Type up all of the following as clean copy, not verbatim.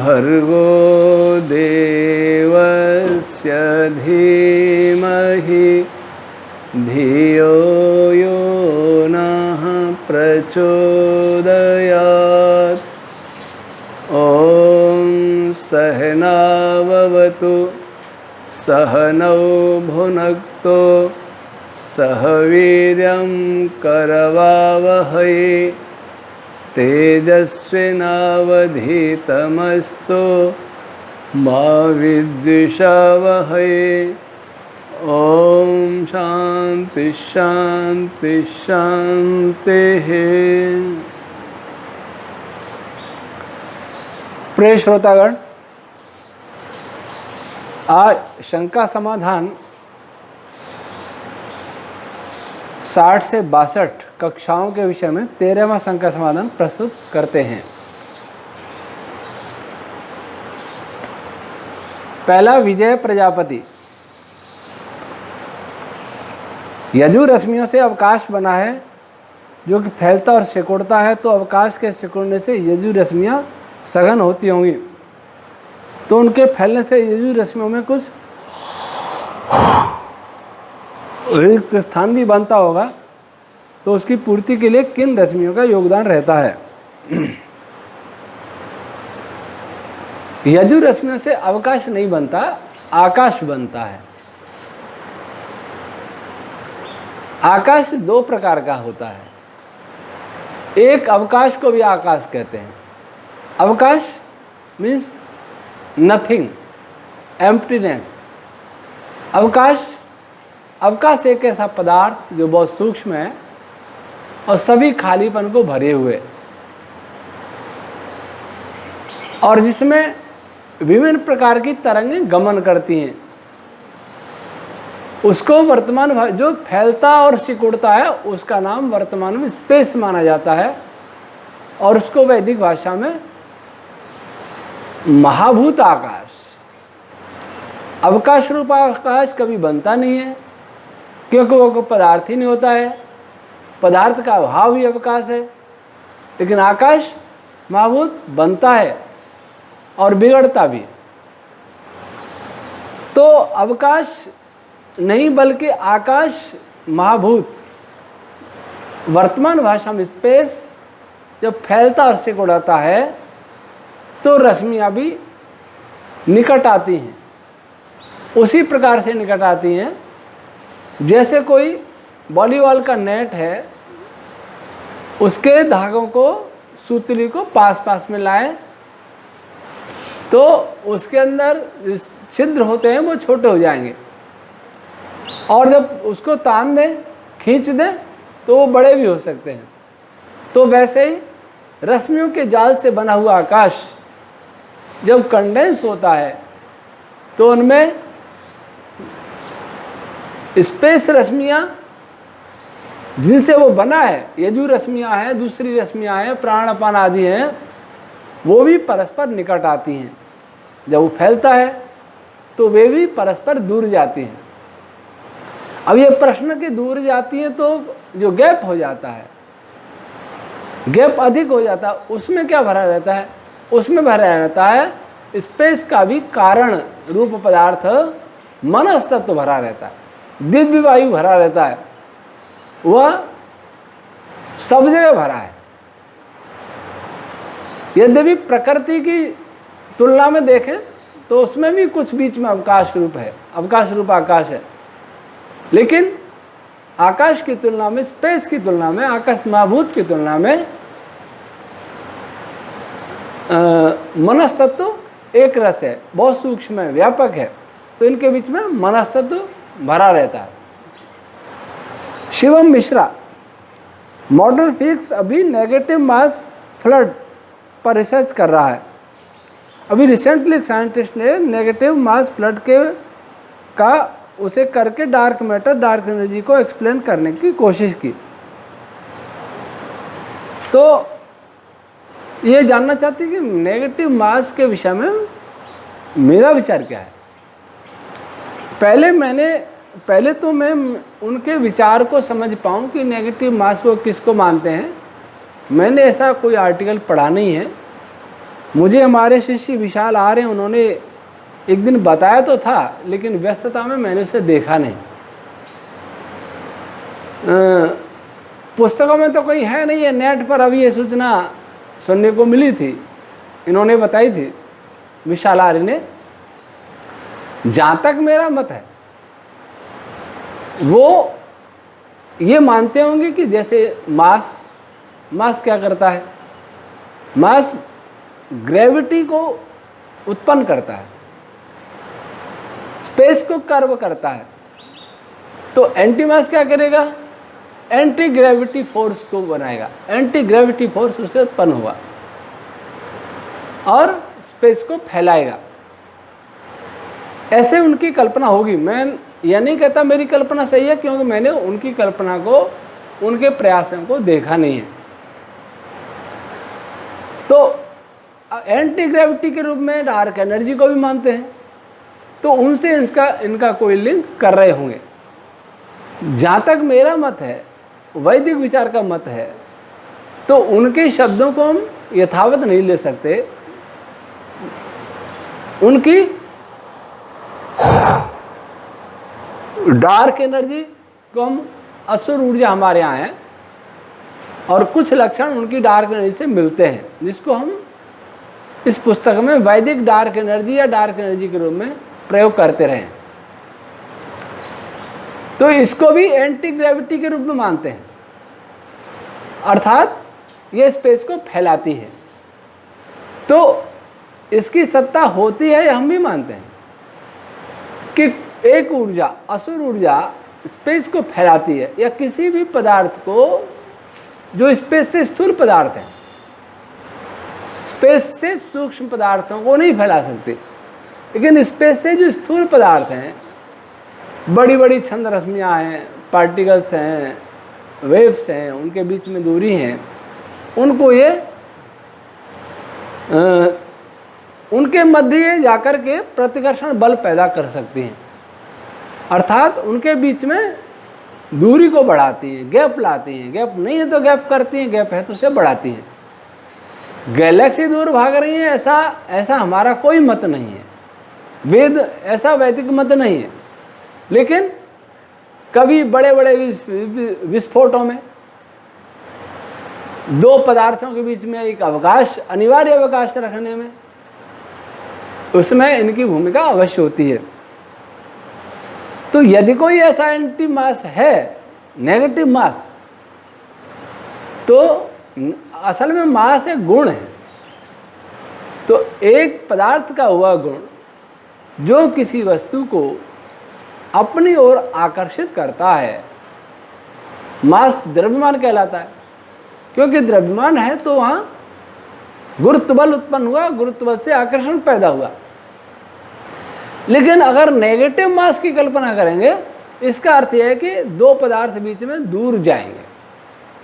भर्गो देवस्य धीमहि धियो यो नः प्रचोदयात्। ॐ सहनाववतु सहनौ भुनक्तु सह वीर्यं करवावहै तेजस्विनावधीतमस्तु मा विद्विषावहै। ओम शांति शांति शांति। प्रिय श्रोतागण, आज शंका समाधान 60 से 62 कक्षाओं के विषय में 13वां शंका समाधान प्रस्तुत करते हैं। पहला, विजय प्रजापति। यजु रश्मियों से अवकाश बना है जो कि फैलता और सिकुड़ता है, तो अवकाश के सिकुड़ने से यजु रश्मियाँ सघन होती होंगी, तो उनके फैलने से यजु रश्मियों में कुछ रिक्त स्थान भी बनता होगा, तो उसकी पूर्ति के लिए किन रश्मियों का योगदान रहता है। यजु रश्मियों से अवकाश नहीं बनता, आकाश बनता है। आकाश दो प्रकार का होता है। एक अवकाश को भी आकाश कहते हैं। अवकाश मीन्स नथिंग, एम्प्टीनेस। अवकाश एक ऐसा पदार्थ जो बहुत सूक्ष्म है और सभी खालीपन को भरे हुए, और जिसमें विभिन्न प्रकार की तरंगें गमन करती हैं, उसको वर्तमान जो फैलता और सिकुड़ता है उसका नाम वर्तमान में स्पेस माना जाता है, और उसको वैदिक भाषा में महाभूत आकाश। अवकाश रूप आकाश कभी बनता नहीं है, क्योंकि वो कोई पदार्थ ही नहीं होता है। पदार्थ का अभाव ही अवकाश है। लेकिन आकाश महाभूत बनता है और बिगड़ता भी। तो अवकाश नहीं बल्कि आकाश महाभूत, वर्तमान भाषा में स्पेस, जब फैलता और सिकुड़ता है तो रश्मियाँ भी निकट आती हैं। उसी प्रकार से निकट आती हैं जैसे कोई वॉलीबॉल का नेट है, उसके धागों को, सूतली को पास पास में लाएं तो उसके अंदर छिद्र होते हैं वो छोटे हो जाएंगे, और जब उसको तान दें, खींच दें, तो वो बड़े भी हो सकते हैं। तो वैसे ही रश्मियों के जाल से बना हुआ आकाश जब कंडेंस होता है तो उनमें स्पेस रश्मियाँ जिनसे वो बना है, यजु रश्मियाँ हैं, दूसरी रश्मियाँ हैं, प्राण अपान आदि हैं, वो भी परस्पर निकट आती हैं। जब वो फैलता है तो वे भी परस्पर दूर जाती हैं। अब ये प्रश्न कि दूर जाती हैं तो जो गैप हो जाता है, गैप अधिक हो जाता है, उसमें क्या भरा रहता है? उसमें भरा रहता है स्पेस का भी कारण रूप पदार्थ मनस तत्व भरा रहता है, दिव्य वायु भरा रहता है, वह सब जगह भरा है। यद्यपि प्रकृति की तुलना में देखें तो उसमें भी कुछ बीच में अवकाश रूप है, अवकाश रूप आकाश है, लेकिन आकाश की तुलना में, स्पेस की तुलना में, आकाश महाभूत की तुलना में मनस तत्व एक रस है, बहुत सूक्ष्म है, व्यापक है, तो इनके बीच में मनस तत्व भरा रहता है। शिवम मिश्रा, मॉडर्न फिजिक्स अभी नेगेटिव मास फ्लड पर रिसर्च कर रहा है। अभी रिसेंटली एक साइंटिस्ट ने नेगेटिव मास फ्लड उसे करके डार्क मैटर, डार्क एनर्जी को एक्सप्लेन करने की कोशिश की। तो ये जानना चाहती कि नेगेटिव मास के विषय में मेरा विचार क्या है। पहले तो मैं उनके विचार को समझ पाऊँ कि नेगेटिव मास को किसको मानते हैं। मैंने ऐसा कोई आर्टिकल पढ़ा नहीं है, मुझे हमारे शिष्य विशाल आर्य उन्होंने एक दिन बताया तो था, लेकिन व्यस्तता में मैंने उसे देखा नहीं। पुस्तकों में तो कोई है नहीं है, नेट पर अभी ये सूचना सुनने को मिली थी, इन्होंने बताई थी विशाल आर्य ने। जहाँ तक मेरा मत है, वो ये मानते होंगे कि जैसे मास क्या करता है, मास ग्रेविटी को उत्पन्न करता है, स्पेस को कर्व करता है, तो एंटी मास क्या करेगा, एंटी ग्रेविटी फोर्स को बनाएगा, एंटी ग्रेविटी फोर्स उससे उत्पन्न हुआ और स्पेस को फैलाएगा। ऐसे उनकी कल्पना होगी। मैं यह नहीं कहता मेरी कल्पना सही है, क्योंकि मैंने उनकी कल्पना को, उनके प्रयासों को देखा नहीं है। तो एंटी ग्रेविटी के रूप में डार्क एनर्जी को भी मानते हैं, तो उनसे इनका कोई लिंक कर रहे होंगे। जहाँ तक मेरा मत है, वैदिक विचार का मत है, तो उनके शब्दों को हम यथावत नहीं ले सकते। उनकी डार्क एनर्जी को हम असुर ऊर्जा हमारे यहाँ है, और कुछ लक्षण उनकी डार्क एनर्जी से मिलते हैं, जिसको हम इस पुस्तक में वैदिक डार्क एनर्जी या डार्क एनर्जी के रूप में प्रयोग करते रहे। तो इसको भी एंटी ग्रेविटी के रूप में मानते हैं, अर्थात ये स्पेस को फैलाती है। तो इसकी सत्ता होती है, हम भी मानते हैं कि एक ऊर्जा, असुर ऊर्जा स्पेस को फैलाती है, या किसी भी पदार्थ को जो स्पेस से स्थूल पदार्थ हैं, स्पेस से सूक्ष्म पदार्थों को नहीं फैला सकते, लेकिन स्पेस से जो स्थूल पदार्थ हैं, बड़ी बड़ी छंद रश्मियाँ हैं, पार्टिकल्स हैं, वेव्स हैं, उनके बीच में दूरी हैं, उनको ये उनके मध्य जाकर के प्रतिकर्षण बल पैदा कर सकती हैं, अर्थात उनके बीच में दूरी को बढ़ाती हैं, गैप लाती हैं। गैप नहीं है तो गैप करती हैं, गैप है तो उसे बढ़ाती हैं। गैलेक्सी दूर भाग रही है, ऐसा हमारा कोई मत नहीं है, ऐसा वैदिक मत नहीं है। लेकिन कभी बड़े बड़े विस्फोटों में दो पदार्थों के बीच में एक अवकाश, अनिवार्य अवकाश रखने में, उसमें इनकी भूमिका अवश्य होती है। तो यदि कोई ऐसा एंटी मास है, नेगेटिव मास, तो असल में मास एक गुण है। तो एक पदार्थ का हुआ गुण जो किसी वस्तु को अपनी ओर आकर्षित करता है, मास द्रव्यमान कहलाता है। क्योंकि द्रव्यमान है तो वहाँ गुरुत्व बल उत्पन्न हुआ, गुरुत्व बल से आकर्षण पैदा हुआ। लेकिन अगर नेगेटिव मास की कल्पना करेंगे, इसका अर्थ यह है कि दो पदार्थ बीच में दूर जाएंगे,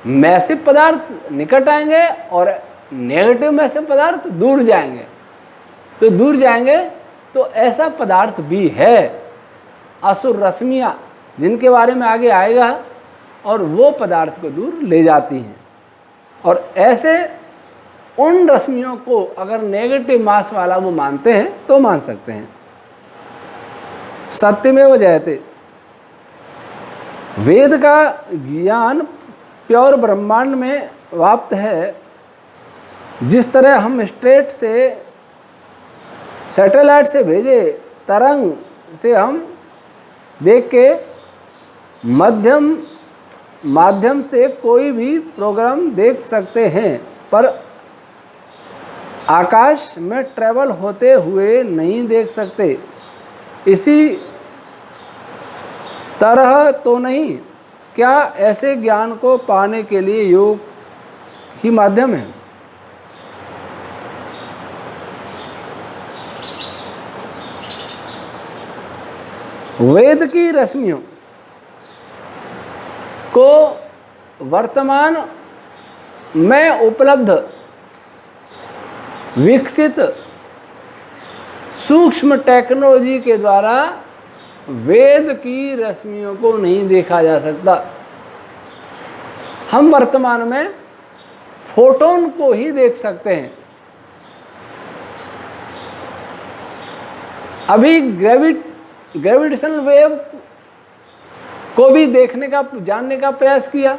मैसिव पदार्थ निकट आएंगे और नेगेटिव मैसिव पदार्थ दूर जाएंगे। तो दूर जाएंगे तो ऐसा पदार्थ भी है, असुर रश्मियाँ, जिनके बारे में आगे आएगा, और वो पदार्थ को दूर ले जाती हैं। और ऐसे उन रश्मियों को अगर नेगेटिव मास वाला वो मानते हैं तो मान सकते हैं। सत्यमेव जयते, वेद का ज्ञान प्योर ब्रह्मांड में व्याप्त है। जिस तरह हम स्ट्रेट से सैटेलाइट से भेजे तरंग से हम देख के माध्यम से कोई भी प्रोग्राम देख सकते हैं, पर आकाश में ट्रैवल होते हुए नहीं देख सकते। इसी तरह तो नहीं, क्या ऐसे ज्ञान को पाने के लिए योग ही माध्यम है? वेद की रश्मियों को वर्तमान में उपलब्ध विकसित सूक्ष्म टेक्नोलॉजी के द्वारा वेद की रश्मियों को नहीं देखा जा सकता। हम वर्तमान में फोटोन को ही देख सकते हैं। अभी ग्रेविटेशनल वेव को भी देखने का, जानने का प्रयास किया।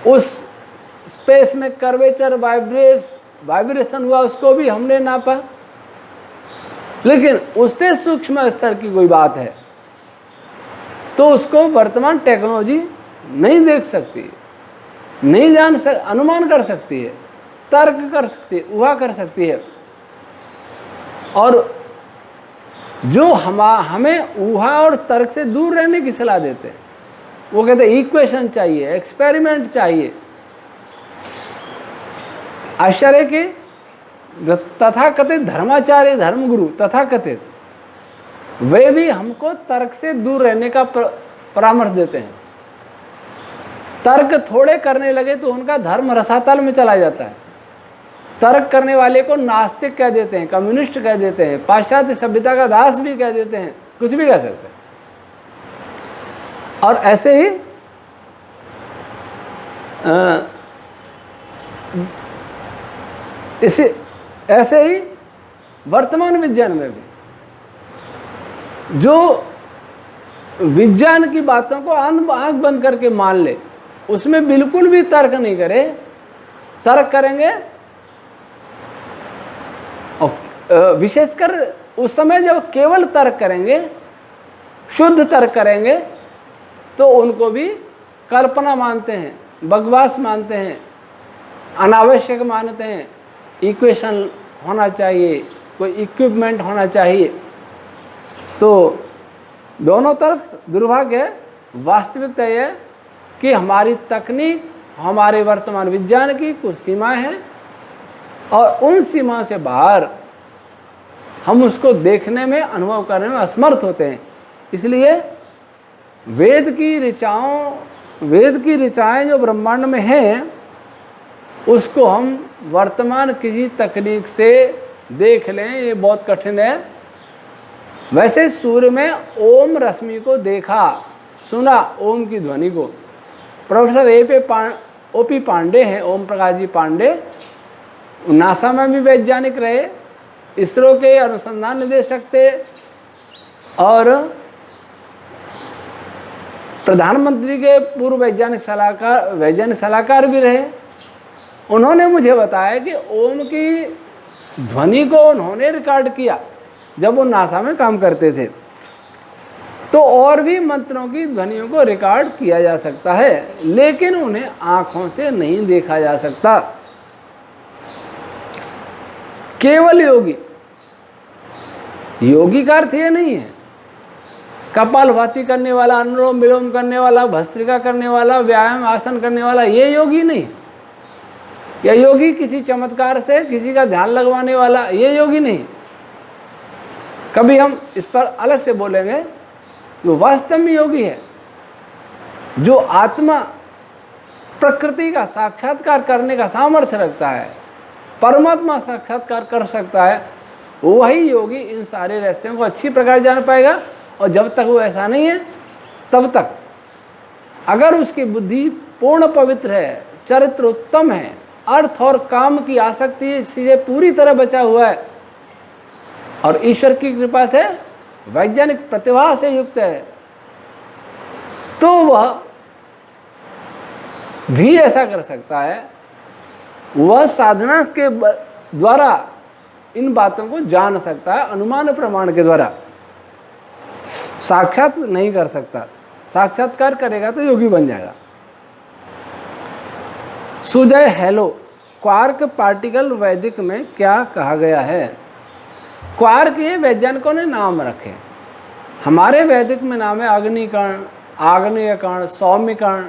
उस स्पेस में कर्वेचर, वाइब्रेशन हुआ, उसको भी हमने नापा। लेकिन उससे सूक्ष्म स्तर की कोई बात है तो उसको वर्तमान टेक्नोलॉजी नहीं देख सकती, नहीं अनुमान कर सकती है, तर्क कर सकती है, ऊहा कर सकती है। और जो हमें ऊहा और तर्क से दूर रहने की सलाह देते हैं, वो कहते हैं इक्वेशन चाहिए, एक्सपेरिमेंट चाहिए। आश्चर्य के तथाकथित धर्माचार्य, धर्मगुरु तथाकथित, वे भी हमको तर्क से दूर रहने का परामर्श देते हैं। तर्क थोड़े करने लगे तो उनका धर्म रसातल में चला जाता है। तर्क करने वाले को नास्तिक कह देते हैं, कम्युनिस्ट कह देते हैं, पाश्चात्य सभ्यता का दास भी कह देते हैं, कुछ भी कह सकते हैं। और ऐसे ही ऐसे ही वर्तमान विज्ञान में भी जो विज्ञान की बातों को आंख बंद करके मान ले, उसमें बिल्कुल भी तर्क नहीं करे, तर्क करेंगे और विशेषकर उस समय जब केवल तर्क करेंगे, शुद्ध तर्क करेंगे, तो उनको भी कल्पना मानते हैं, बकवास मानते हैं, अनावश्यक मानते हैं। इक्वेशन होना चाहिए, कोई इक्विपमेंट होना चाहिए। तो दोनों तरफ दुर्भाग्य है। वास्तविकता यह है कि हमारी तकनीक, हमारे वर्तमान विज्ञान की कुछ सीमाएं हैं और उन सीमाओं से बाहर हम उसको देखने में, अनुभव करने में असमर्थ होते हैं। इसलिए वेद की ऋचाएं जो ब्रह्मांड में हैं, उसको हम वर्तमान किसी तकनीक से देख लें, ये बहुत कठिन है। वैसे सूर्य में ओम रश्मि को देखा, सुना, ओम की ध्वनि को। प्रोफेसर ओपी पांडे हैं, ओम प्रकाश जी पांडे, नासा में भी वैज्ञानिक रहे, इसरो के अनुसंधान निदेशक थे और प्रधानमंत्री के पूर्व वैज्ञानिक सलाहकार भी रहे। उन्होंने मुझे बताया कि ओम की ध्वनि को उन्होंने रिकॉर्ड किया जब वो नासा में काम करते थे। तो और भी मंत्रों की ध्वनियों को रिकॉर्ड किया जा सकता है, लेकिन उन्हें आंखों से नहीं देखा जा सकता। केवल योगी का अर्थ ये नहीं है कपालभाति करने वाला, अनुलोम विलोम करने वाला, भस्त्रिका करने वाला, व्यायाम आसन करने वाला, ये योगी नहीं। या योगी किसी चमत्कार से किसी का ध्यान लगवाने वाला, ये योगी नहीं। कभी हम इस पर अलग से बोलेंगे। जो वास्तव में योगी है, जो आत्मा प्रकृति का साक्षात्कार करने का सामर्थ्य रखता है, परमात्मा साक्षात्कार कर सकता है, वही योगी इन सारे रहस्यों को अच्छी प्रकार जान पाएगा। और जब तक वो ऐसा नहीं है, तब तक अगर उसकी बुद्धि पूर्ण पवित्र है, चरित्र उत्तम है, अर्थ और काम की आसक्ति से पूरी तरह बचा हुआ है और ईश्वर की कृपा से वैज्ञानिक प्रतिभा से युक्त है, तो वह भी ऐसा कर सकता है। वह साधना के द्वारा इन बातों को जान सकता है, अनुमान प्रमाण के द्वारा। साक्षात नहीं कर सकता, साक्षात्कार करेगा तो योगी बन जाएगा। सुजय हेलो, क्वार्क पार्टिकल वैदिक में क्या कहा गया है? क्वार्क ये वैज्ञानिकों ने नाम रखे। हमारे वैदिक में नाम है अग्निकण, आग्नेयकण, सौम्यकण।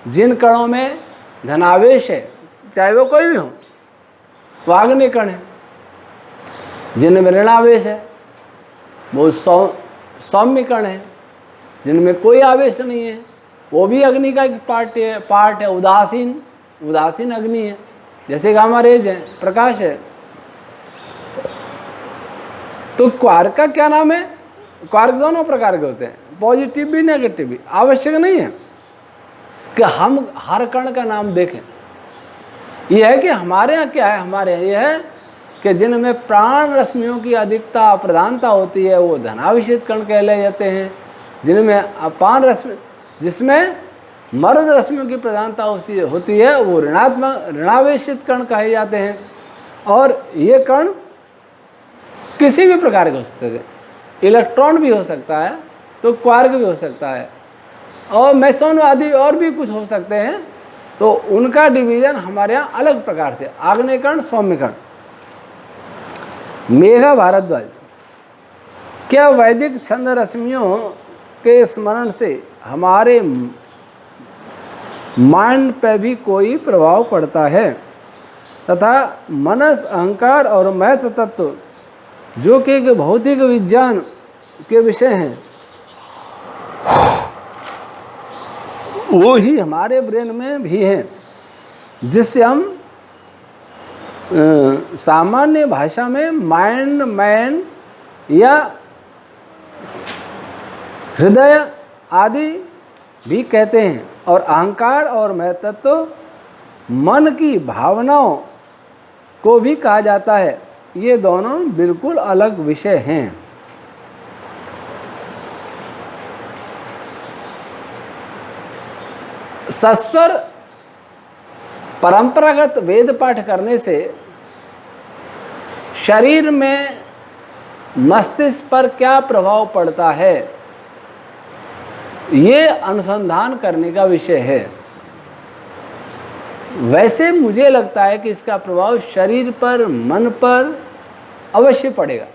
जिन कणों में धनावेश है, चाहे वो कोई भी हो, वो आग्नेयकण है। जिनमें ऋणावेश है वो सौम्यकण है। जिनमें कोई आवेश नहीं है वो भी अग्नि का एक पार्ट है। उदासीन अग्नि है, जैसे गामा रेज है, प्रकाश है। तो क्वार्क का क्या नाम है? क्वार्क दोनों प्रकार के होते हैं, पॉजिटिव भी नेगेटिव भी। आवश्यक नहीं है कि हम हर कण का नाम देखें। यह है कि हमारे यहाँ क्या है, हमारे यहाँ यह है कि जिनमें प्राण रश्मियों की अधिकता प्रधानता होती है वो धनाविषित कण कहलाए जाते हैं। जिनमें अपान रश्मि जिसमें मर्द रश्मियों की प्रधानता होती है वो ऋणावेशित कण कहे जाते हैं। और ये कण किसी भी प्रकार के हो सकते हैं, इलेक्ट्रॉन भी हो सकता है तो क्वार्क भी हो सकता है और मेसोन आदि और भी कुछ हो सकते हैं। तो उनका डिवीजन हमारे यहाँ अलग प्रकार से, आग्नेय कण, सौम्य कण। मेघा भारद्वाज, क्या वैदिक छंद रश्मियों के स्मरण से हमारे माइंड पे भी कोई प्रभाव पड़ता है तथा मनस, अहंकार और महत्व तत्व जो कि एक भौतिक विज्ञान के विषय हैं वो ही हमारे ब्रेन में भी हैं, जिससे हम सामान्य भाषा में माइंड, मैन या हृदय आदि भी कहते हैं। और अहंकार और महत्त्व मन की भावनाओं को भी कहा जाता है। ये दोनों बिल्कुल अलग विषय हैं। सस्वर परंपरागत वेद पाठ करने से शरीर में मस्तिष्क पर क्या प्रभाव पड़ता है, ये अनुसंधान करने का विषय है। वैसे मुझे लगता है कि इसका प्रभाव शरीर पर, मन पर अवश्य पड़ेगा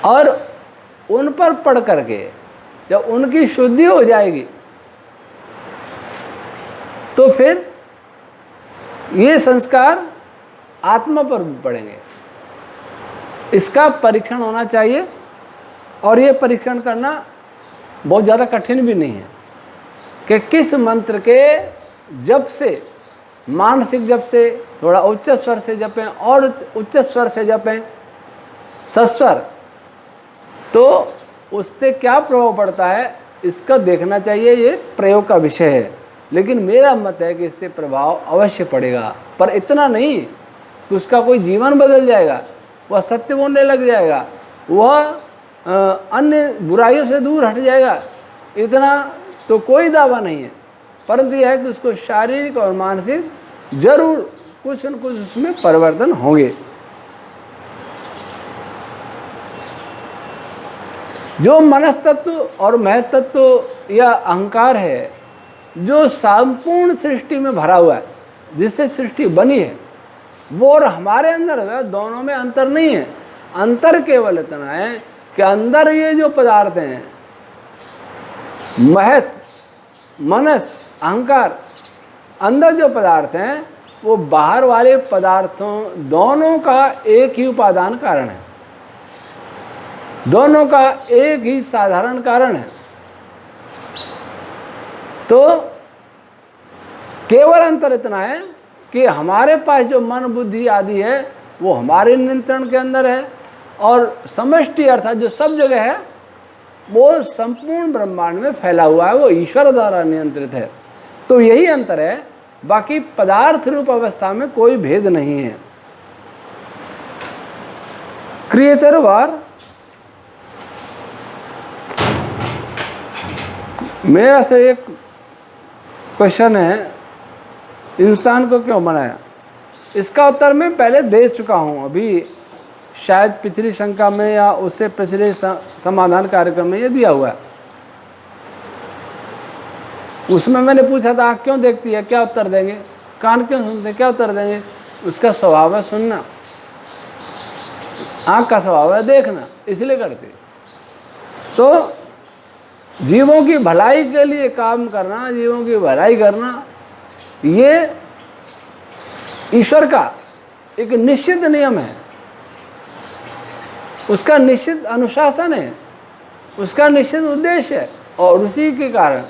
और उन पर पड़ करके जब उनकी शुद्धि हो जाएगी तो फिर ये संस्कार आत्मा पर भी पड़ेंगे। इसका परीक्षण होना चाहिए और ये परीक्षण करना बहुत ज़्यादा कठिन भी नहीं है कि किस मंत्र के जप से, मानसिक जप से, थोड़ा उच्च स्वर से जपें और उच्च स्वर से जपें सस्वर, तो उससे क्या प्रभाव पड़ता है इसका देखना चाहिए। ये प्रयोग का विषय है, लेकिन मेरा मत है कि इससे प्रभाव अवश्य पड़ेगा, पर इतना नहीं कि उसका कोई जीवन बदल जाएगा, वह सत्य बोलने लग जाएगा, वह अन्य बुराइयों से दूर हट जाएगा, इतना तो कोई दावा नहीं है। परंतु यह है कि उसको शारीरिक और मानसिक जरूर कुछ न कुछ उसमें परिवर्तन होंगे। जो मनस्तत्व और महत्त्व या अहंकार है जो संपूर्ण सृष्टि में भरा हुआ है, जिससे सृष्टि बनी है, वो और हमारे अंदर है, दोनों में अंतर नहीं है। अंतर केवल इतना है कि अंदर ये जो पदार्थ हैं, महत, मनस, अहंकार, अंदर जो पदार्थ हैं वो बाहर वाले पदार्थों दोनों का एक ही उपादान कारण है, दोनों का एक ही साधारण कारण है। तो केवल अंतर इतना है कि हमारे पास जो मन, बुद्धि आदि है वो हमारे नियंत्रण के अंदर है और समष्टि अर्थात जो सब जगह है वो संपूर्ण ब्रह्मांड में फैला हुआ है, वो ईश्वर द्वारा नियंत्रित है। तो यही अंतर है, बाकी पदार्थ रूप अवस्था में कोई भेद नहीं है। क्रिएचर वार, मेरा से एक क्वेश्चन है, इंसान को क्यों बनाया? इसका उत्तर मैं पहले दे चुका हूँ, अभी शायद पिछली शंका में या उससे पिछले समाधान कार्यक्रम में ये दिया हुआ है। उसमें मैंने पूछा था आँख क्यों देखती है, क्या उत्तर देंगे? कान क्यों सुनते, क्या उत्तर देंगे? उसका स्वभाव है सुनना, आँख का स्वभाव है देखना, इसलिए करते। तो जीवों की भलाई के लिए काम करना, जीवों की भलाई करना, ये ईश्वर का एक निश्चित नियम है, उसका निश्चित अनुशासन है, उसका निश्चित उद्देश्य है। और उसी के कारण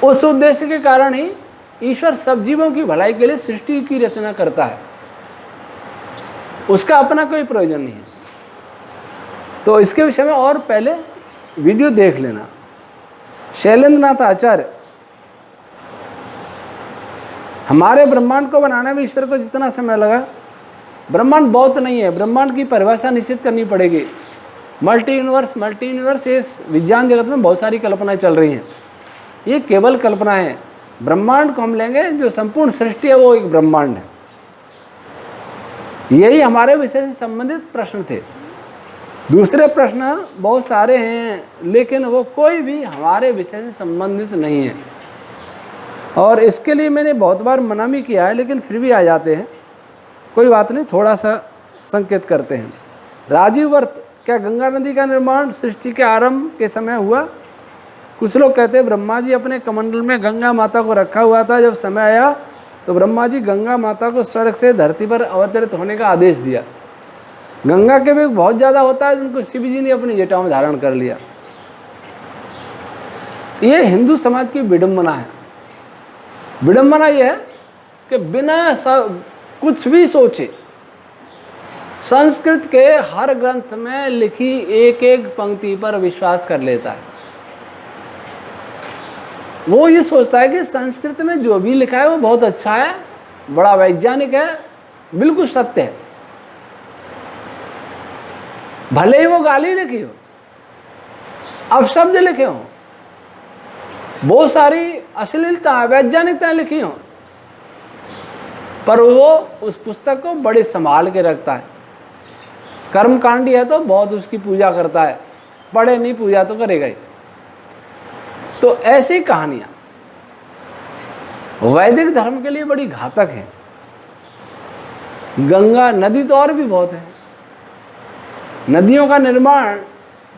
उस उद्देश्य के कारण ही ईश्वर सब जीवों की भलाई के लिए सृष्टि की रचना करता है, उसका अपना कोई प्रयोजन नहीं है। तो इसके विषय में और पहले वीडियो देख लेना। शैलेंद्र नाथ आचार्य, हमारे ब्रह्मांड को बनाने में ईश्वर को जितना समय लगा, ब्रह्मांड बहुत नहीं है, ब्रह्मांड की परिभाषा निश्चित करनी पड़ेगी। मल्टी यूनिवर्स इस विज्ञान जगत में बहुत सारी कल्पनाएं चल रही हैं, ये केवल कल्पनाएं हैं। ब्रह्मांड को हम लेंगे, जो संपूर्ण सृष्टि है वो एक ब्रह्मांड है। यही हमारे विषय से संबंधित प्रश्न थे। दूसरे प्रश्न बहुत सारे हैं, लेकिन वो कोई भी हमारे विषय से संबंधित नहीं है, और इसके लिए मैंने बहुत बार मना भी किया है, लेकिन फिर भी आ जाते हैं। कोई बात नहीं, थोड़ा सा संकेत करते हैं। राजीव वर्त, क्या गंगा नदी का निर्माण सृष्टि के आरंभ के समय हुआ? कुछ लोग कहते हैं ब्रह्मा जी अपने कमंडल में गंगा माता को रखा हुआ था, जब समय आया तो ब्रह्मा जी गंगा माता को स्वर्ग से धरती पर अवतरित होने का आदेश दिया। गंगा के वेग बहुत ज़्यादा होता है, जिनको शिव जी ने अपनी जटाओं में धारण कर लिया। ये हिंदू समाज की विडंबना है। विडंबना यह है कि बिना कुछ भी सोचे संस्कृत के हर ग्रंथ में लिखी एक एक पंक्ति पर विश्वास कर लेता है। वो ये सोचता है कि संस्कृत में जो भी लिखा है वो बहुत अच्छा है, बड़ा वैज्ञानिक है, बिल्कुल सत्य है। भले ही वो गाली लिखी हो, अपशब्द लिखे हों, बहुत सारी अश्लीलता वैज्ञानिकता लिखी हों, पर वो उस पुस्तक को बड़े संभाल के रखता है। कर्मकांडी है तो बहुत उसकी पूजा करता है, पढ़े नहीं पूजा तो करेगा ही। तो ऐसी कहानियां वैदिक धर्म के लिए बड़ी घातक है। गंगा नदी तो और भी बहुत है। नदियों का निर्माण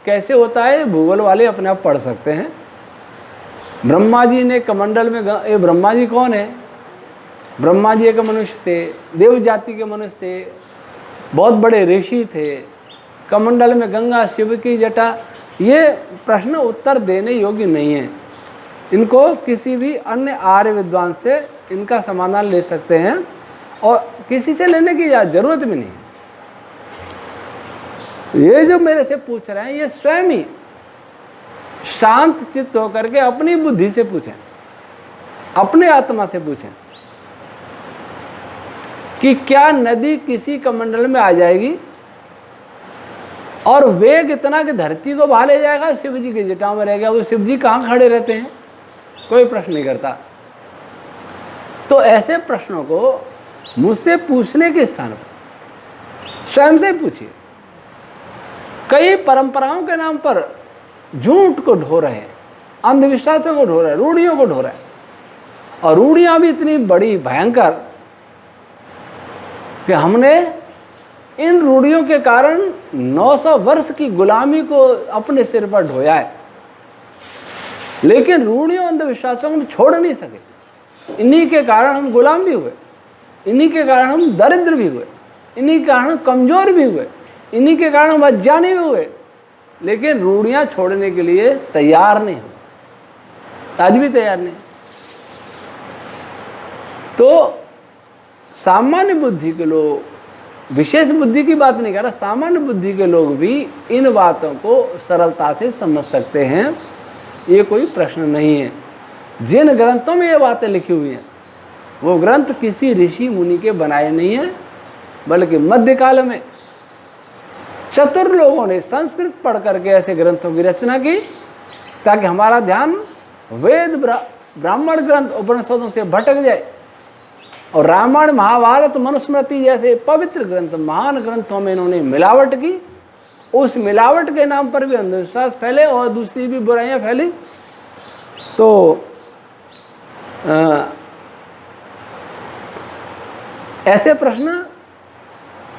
कैसे होता है भूगोल वाले अपने आप पढ़ सकते हैं। ब्रह्मा जी ने कमंडल में ये ब्रह्मा जी कौन है? ब्रह्मा जी एक मनुष्य थे, देव जाति के मनुष्य थे, बहुत बड़े ऋषि थे। कमंडल में गंगा, शिव की जटा, ये प्रश्न उत्तर देने योग्य नहीं है। इनको किसी भी अन्य आर्य विद्वान से इनका समाधान ले सकते हैं, और किसी से लेने की जरूरत भी नहीं। ये जो मेरे से पूछ रहे हैं, ये स्वयं ही शांत चित्त होकर के अपनी बुद्धि से पूछें, अपने आत्मा से पूछें कि क्या नदी किसी कमंडल में आ जाएगी और वेग इतना कि धरती को बहा ले जाएगा, शिव जी की जटाओं में रह गया। वो शिव जी कहाँ खड़े रहते हैं? कोई प्रश्न नहीं करता। तो ऐसे प्रश्नों को मुझसे पूछने के स्थान पर स्वयं से पूछिए। कई परंपराओं के नाम पर झूठ को ढो रहे हैं, अंधविश्वासों को ढो रहे हैं, रूढ़ियों को ढो रहे हैं, और रूढ़ियां भी इतनी बड़ी भयंकर कि हमने इन रूढ़ियों के कारण 900 वर्ष की गुलामी को अपने सिर पर ढोया है। लेकिन रूढ़ियों अंधविश्वासों को हम छोड़ नहीं सके। इन्हीं के कारण हम गुलाम भी हुए, इन्हीं के कारण हम दरिद्र भी हुए, इन्हीं के कारण हम कमजोर भी हुए, इन्हीं के कारण हम अज्ञानी भी हुए। लेकिन रूढ़ियां छोड़ने के लिए तैयार नहीं हो, आज भी तैयार नहीं। तो सामान्य बुद्धि के लोग, विशेष बुद्धि की बात नहीं कर रहा, सामान्य बुद्धि के लोग भी इन बातों को सरलता से समझ सकते हैं। ये कोई प्रश्न नहीं है। जिन ग्रंथों में ये बातें लिखी हुई हैं वो ग्रंथ किसी ऋषि मुनि के बनाए नहीं हैं, बल्कि मध्यकाल में चतुर लोगों ने संस्कृत पढ़ करके ऐसे ग्रंथों की रचना की, ताकि हमारा ध्यान वेद ब्राह्मण ग्रंथ उपनिषदों से भटक जाए और रामायण महाभारत मनुस्मृति जैसे पवित्र ग्रंथ, महान ग्रंथों में इन्होंने मिलावट की। उस मिलावट के नाम पर भी अंधविश्वास फैले और दूसरी भी बुराइयां फैली। तो ऐसे प्रश्न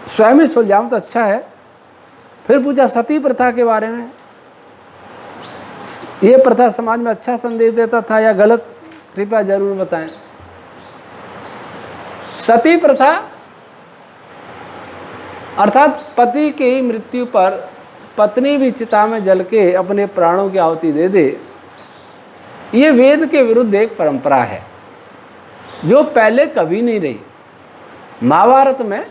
स्वयं ही सुलझाओ तो अच्छा है। फिर पूछा सती प्रथा के बारे में, ये प्रथा समाज में अच्छा संदेश देता था या गलत? कृपया जरूर बताएं। सती प्रथा अर्थात पति की मृत्यु पर पत्नी भी चिता में जल के अपने प्राणों की आहुति दे दे, ये वेद के विरुद्ध एक परंपरा है जो पहले कभी नहीं रही। महाभारत में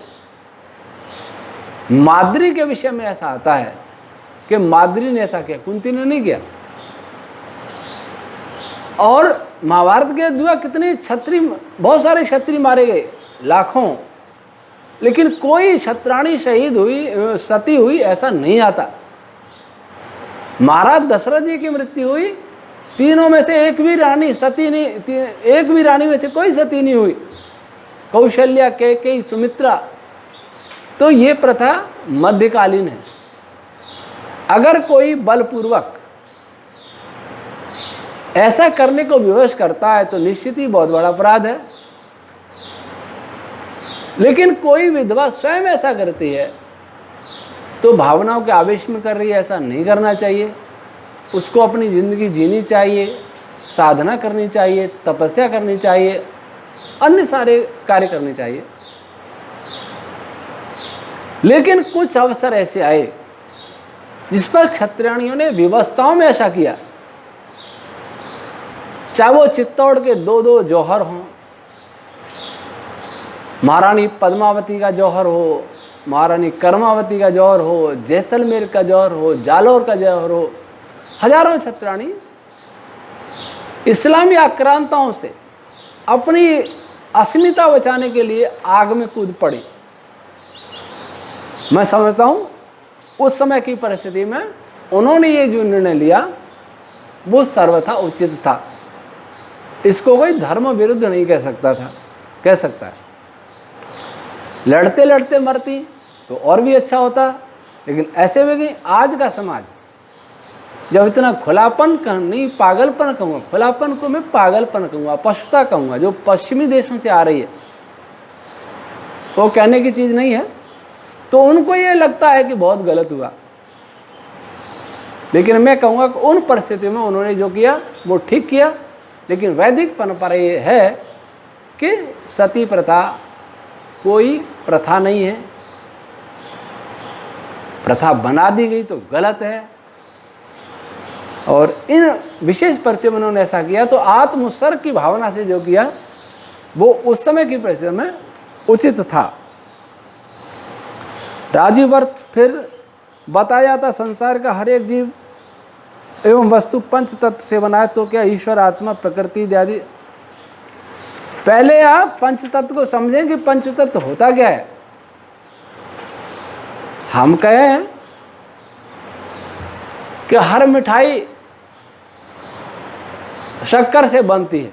माद्री के विषय में ऐसा आता है कि माद्री ने ऐसा किया, कुंती ने नहीं किया। और महाभारत के द्वारा कितने क्षत्रिय, बहुत सारे क्षत्रिय मारे गए, लाखों, लेकिन कोई क्षत्राणी शहीद हुई, सती हुई, ऐसा नहीं आता। महाराज दशरथ जी की मृत्यु हुई, तीनों में से एक भी रानी सती नहीं, एक भी रानी में से कोई सती नहीं हुई, कौशल्या, कैकेयी, सुमित्रा। तो ये प्रथा मध्यकालीन है। अगर कोई बलपूर्वक ऐसा करने को विवश करता है तो निश्चित ही बहुत बड़ा अपराध है। लेकिन कोई विधवा स्वयं ऐसा करती है तो भावनाओं के आवेश में कर रही है, ऐसा नहीं करना चाहिए। उसको अपनी ज़िंदगी जीनी चाहिए, साधना करनी चाहिए, तपस्या करनी चाहिए, अन्य सारे कार्य करने चाहिए। लेकिन कुछ अवसर ऐसे आए जिस पर क्षत्रियाणियों ने विवस्ताओं में ऐसा किया, चाहे वो चित्तौड़ के 2-2 जौहर हों, महारानी पद्मावती का जौहर हो, महारानी कर्मावती का जौहर हो, जैसलमेर का जौहर हो, जालौर का जौहर हो, हजारों क्षत्रियाणी इस्लामी आक्रांताओं से अपनी अस्मिता बचाने के लिए आग में कूद पड़ी। मैं समझता हूँ उस समय की परिस्थिति में उन्होंने ये जो निर्णय लिया वो सर्वथा उचित था। इसको कोई धर्म विरुद्ध नहीं कह सकता है। लड़ते लड़ते मरती तो और भी अच्छा होता, लेकिन ऐसे में कि आज का समाज जब इतना खुलापन नहीं, पागलपन कहूँगा, खुलापन को मैं पागलपन कहूँगा, पशुता कहूँगा, जो पश्चिमी देशों से आ रही है, वो कहने की चीज़ नहीं है। तो उनको ये लगता है कि बहुत गलत हुआ, लेकिन मैं कहूँगा कि उन परिस्थितियों में उन्होंने जो किया वो ठीक किया। लेकिन वैदिक परंपरा ये है कि सती प्रथा कोई प्रथा नहीं है, प्रथा बना दी गई तो गलत है। और इन विशेष परिस्थितियों में उन्होंने ऐसा किया तो आत्मोत्सर्ग की भावना से जो किया वो उस समय की परिस्थिति में उचित था। राजीवर्त फिर बताया जाता संसार का हर एक जीव एवं वस्तु पंच तत्व से बना है, तो क्या ईश्वर, आत्मा, प्रकृति इत्यादि। पहले आप पंच तत्व को समझें कि पंच तत्व होता क्या है। हम कहें कि हर मिठाई शक्कर से बनती है।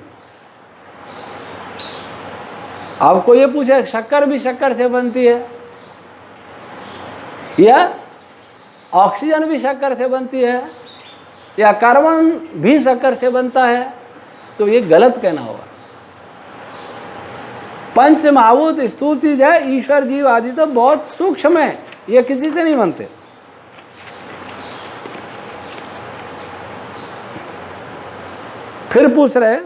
आपको ये पूछे शक्कर भी शक्कर से बनती है या ऑक्सीजन भी शक्कर से बनती है या कार्बन भी शक्कर से बनता है, तो ये गलत कहना होगा। पंच महाभूत स्थूल चीज है, ईश्वर, जीव आदि तो बहुत सूक्ष्म है, ये किसी से नहीं बनते। फिर पूछ रहे,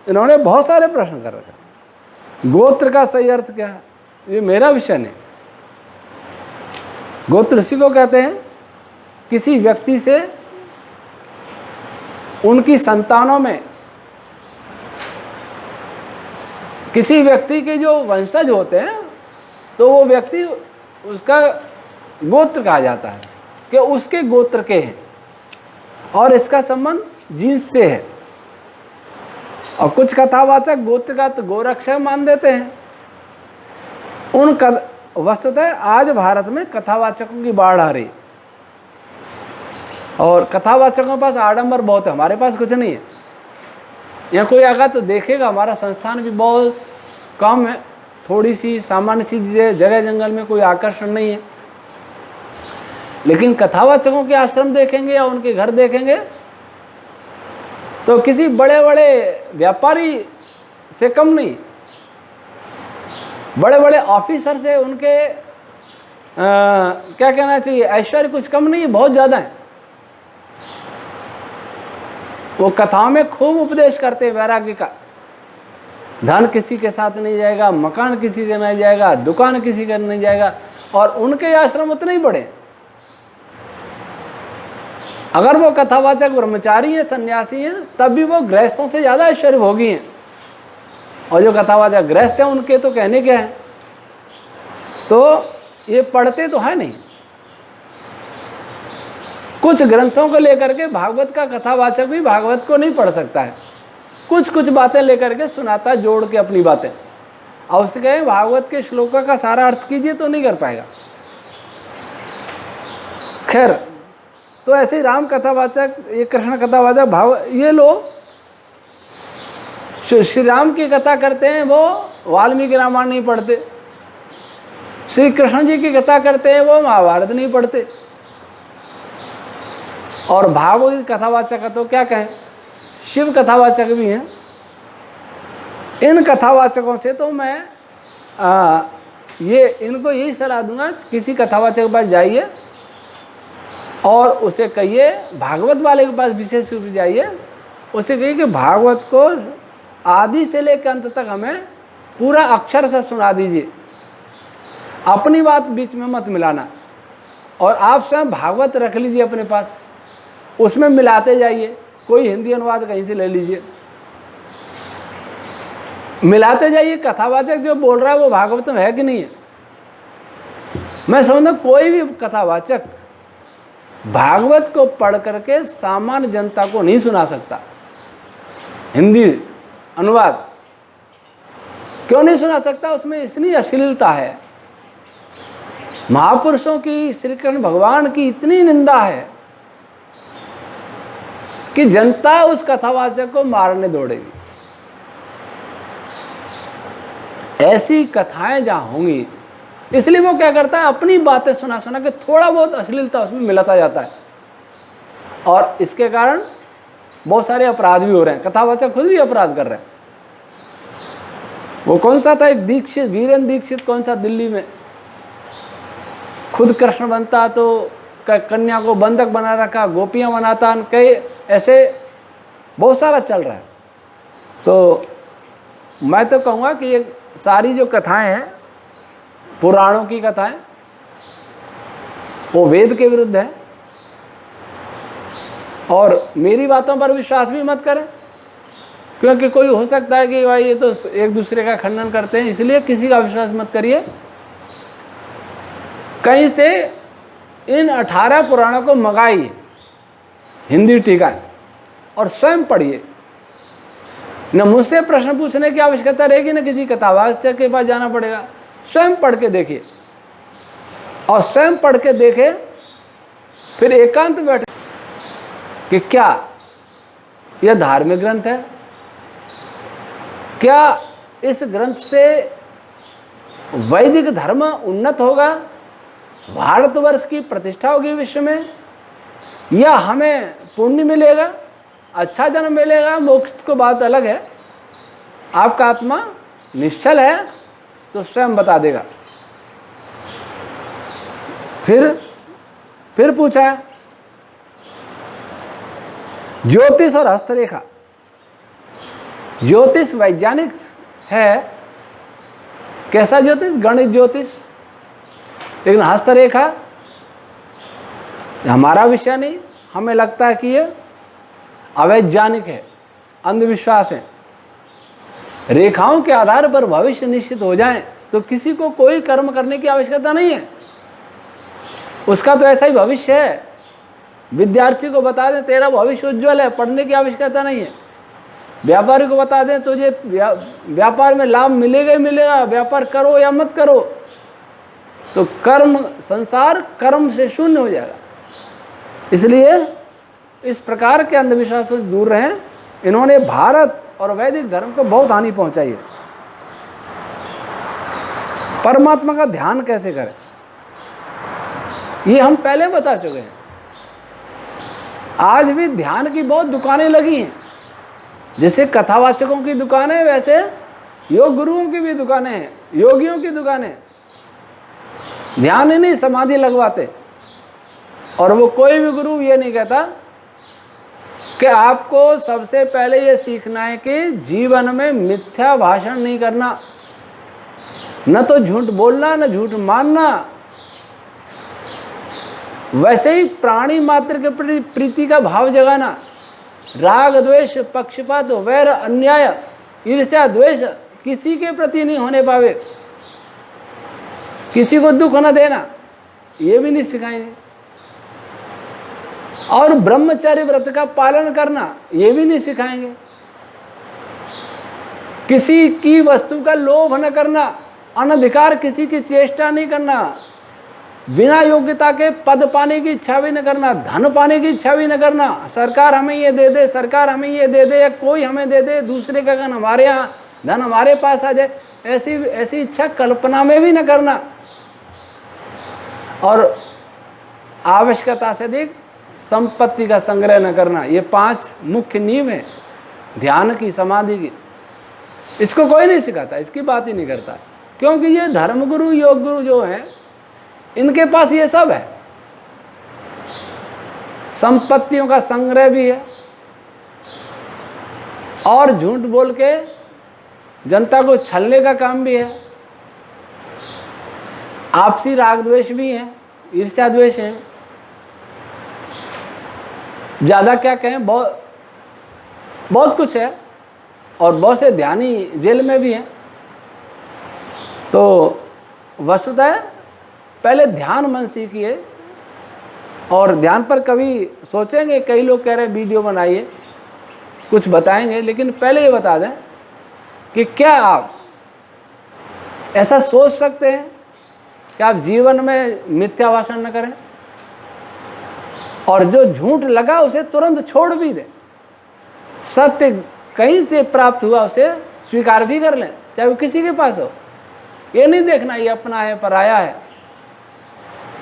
इन्होंने बहुत सारे प्रश्न कर रखे। गोत्र का सही अर्थ क्या है? ये मेरा विषय नहीं। गोत्र इसी को कहते हैं किसी व्यक्ति से उनकी संतानों में किसी व्यक्ति के जो वंशज होते हैं तो वो व्यक्ति, उसका गोत्र कहा जाता है कि उसके गोत्र के हैं और इसका संबंध जींस से है। और कुछ कथावाचक गोत्र का तो गोरक्षक मान देते हैं। वस्तुतः आज भारत में कथावाचकों की बाढ़ आ रही और कथावाचकों के पास आडंबर बहुत है, हमारे पास कुछ नहीं है। यहाँ कोई आगा तो देखेगा, हमारा संस्थान भी बहुत कम है, थोड़ी सी सामान्य सी जगह जंगल में कोई आकर्षण नहीं है। लेकिन कथावाचकों के आश्रम देखेंगे या उनके घर देखेंगे तो किसी बड़े बड़े व्यापारी से कम नहीं, बड़े बड़े ऑफिसर से उनके क्या कहना चाहिए, ऐश्वर्य कुछ कम नहीं है, बहुत ज़्यादा है। वो कथाओं में खूब उपदेश करते हैं वैराग्य का। धन किसी के साथ नहीं जाएगा, मकान किसी के नहीं जाएगा, दुकान किसी का नहीं जाएगा, और उनके आश्रम उतने ही बड़े। अगर वो कथावाचक ब्रह्मचारी हैं, सन्यासी हैं, तब भी वो गृहस्थों से ज़्यादा ऐश्वर्य भोगी हैं। और जो कथावाचक गृहस्थ हैं उनके तो कहने क्या है। तो ये पढ़ते तो है नहीं। कुछ ग्रंथों को लेकर के भागवत का कथावाचक भी भागवत को नहीं पढ़ सकता है, कुछ कुछ बातें लेकर के सुनाता है, जोड़ के अपनी बातें। और उससे कहें भागवत के श्लोकों का सारा अर्थ कीजिए तो नहीं कर पाएगा। खैर, तो ऐसे ही राम कथावाचक, ये कृष्ण कथावाचक भाव, ये लोग श्री राम की कथा करते हैं, वो वाल्मीकि रामायण नहीं पढ़ते। श्री कृष्ण जी की कथा करते हैं, वो महाभारत नहीं पढ़ते। और भागवत कथावाचक का तो क्या कहें, शिव कथावाचक भी हैं। इन कथावाचकों से तो मैं इनको यही सलाह दूंगा, किसी कथावाचक के पास जाइए और उसे कहिए, भागवत वाले के पास विशेष रूप से जाइए, उसे कहिए कि भागवत को आदि से लेकर अंत तक हमें पूरा अक्षर से सुना दीजिए, अपनी बात बीच में मत मिलाना। और आप स्वयं भागवत रख लीजिए अपने पास, उसमें मिलाते जाइए, कोई हिंदी अनुवाद कहीं से ले लीजिए, मिलाते जाइए। कथावाचक जो बोल रहा है वो भागवत में है कि नहीं है। मैं समझता कोई भी कथावाचक भागवत को पढ़ करके सामान्य जनता को नहीं सुना सकता। हिंदी अनुवाद क्यों नहीं सुना सकता, उसमें इतनी अश्लीलता है, महापुरुषों की, श्री कृष्ण भगवान की इतनी निंदा है कि जनता उस कथावाचक को मारने दौड़ेगी। ऐसी कथाएं जहां होंगी, इसलिए वो क्या करता है, अपनी बातें सुना सुना के थोड़ा बहुत अश्लीलता उसमें मिलाता जाता है। और इसके कारण बहुत सारे अपराध भी हो रहे हैं, कथावाचक खुद भी अपराध कर रहे हैं। वो कौन सा था, एक दीक्षित, वीरेंद्र दीक्षित, कौन सा, दिल्ली में, खुद कृष्ण बनता तो कन्या को बंधक बना रखा, गोपियां बनाता, कई ऐसे बहुत सारा चल रहा है। तो मैं तो कहूँगा कि ये सारी जो कथाएं हैं, पुराणों की कथाएं, वो वेद के विरुद्ध है। और मेरी बातों पर विश्वास भी मत करें, क्योंकि कोई हो सकता है कि भाई ये तो एक दूसरे का खंडन करते हैं, इसलिए किसी का विश्वास मत करिए। कहीं से इन 18 पुराणों को मंगाइए, हिंदी टीकाएं, और स्वयं पढ़िए। न मुझसे प्रश्न पूछने की आवश्यकता रहेगी, न किसी कथावाचक के पास जाना पड़ेगा। स्वयं पढ़ के देखिए, और स्वयं पढ़ के देखे, फिर एकांत बैठ कि क्या यह धार्मिक ग्रंथ है, क्या इस ग्रंथ से वैदिक धर्म उन्नत होगा, भारतवर्ष की प्रतिष्ठा होगी विश्व में, या हमें पुण्य मिलेगा, अच्छा जन्म मिलेगा, मोक्ष को बात अलग है। आपका आत्मा निश्चल है तो स्वयं बता देगा। फिर पूछा है ज्योतिष और हस्तरेखा। ज्योतिष वैज्ञानिक है, कैसा ज्योतिष, गणित ज्योतिष, लेकिन हस्तरेखा हमारा विषय नहीं। हमें लगता है कि ये अवैज्ञानिक है, अंधविश्वास है। रेखाओं के आधार पर भविष्य निश्चित हो जाए तो किसी को कोई कर्म करने की आवश्यकता नहीं है, उसका तो ऐसा ही भविष्य है। विद्यार्थी को बता दें तेरा भविष्य उज्ज्वल है, पढ़ने की आवश्यकता नहीं है। व्यापारी को बता दें तुझे व्यापार में लाभ मिलेगा ही मिलेगा, व्यापार करो या मत करो, तो कर्म, संसार कर्म से शून्य हो जाएगा। इसलिए इस प्रकार के अंधविश्वास से दूर रहें। इन्होंने भारत और वैदिक धर्म को बहुत हानि पहुंचाई है। परमात्मा का ध्यान कैसे करें, ये हम पहले बता चुके हैं। आज भी ध्यान की बहुत दुकानें लगी हैं, जैसे कथावाचकों की दुकानें, वैसे योग गुरुओं की भी दुकानें हैं, योगियों की दुकानें। ध्यान ही नहीं, समाधि लगवाते। और वो कोई भी गुरु ये नहीं कहता कि आपको सबसे पहले ये सीखना है कि जीवन में मिथ्या भाषण नहीं करना, न तो झूठ बोलना, न झूठ मानना। वैसे ही प्राणी मात्र के प्रति प्रीति का भाव जगाना, राग द्वेष पक्षपात वैर अन्याय ईर्ष्या द्वेष किसी के प्रति नहीं होने पावे, किसी को दुख न देना, ये भी नहीं सिखाएंगे। और ब्रह्मचर्य व्रत का पालन करना, ये भी नहीं सिखाएंगे। किसी की वस्तु का लोभ न करना, अनधिकार किसी की चेष्टा नहीं करना, बिना योग्यता के पद पाने की इच्छा भी न करना, धन पाने की इच्छा भी न करना, सरकार हमें ये दे दे, सरकार हमें ये दे दे, या कोई हमें दे दे, दूसरे का धन हमारे यहाँ, धन हमारे पास आ जाए, ऐसी इच्छा कल्पना में भी न करना। और आवश्यकता से अधिक संपत्ति का संग्रह न करना। ये 5 मुख्य नियम है ध्यान की, समाधि की। इसको कोई नहीं सिखाता, इसकी बात ही नहीं करता, क्योंकि ये धर्मगुरु योग गुरु जो हैं, इनके पास ये सब है। संपत्तियों का संग्रह भी है और झूठ बोल के जनता को छलने का काम भी है। आपसी राग द्वेष भी है, ईर्ष्या द्वेष है। ज़्यादा क्या कहें, बहुत कुछ है। और बहुत से ध्यानी जेल में भी हैं। तो वस्तुतः पहले ध्यान मन सीखिए, और ध्यान पर कभी सोचेंगे, कई लोग कह रहे हैं वीडियो बनाइए, कुछ बताएंगे, लेकिन पहले ये बता दें कि क्या आप ऐसा सोच सकते हैं कि आप जीवन में मिथ्या भाषण न करें, और जो झूठ लगा उसे तुरंत छोड़ भी दें, सत्य कहीं से प्राप्त हुआ उसे स्वीकार भी कर लें, चाहे वो किसी के पास हो। ये नहीं देखना ये अपना है पराया है,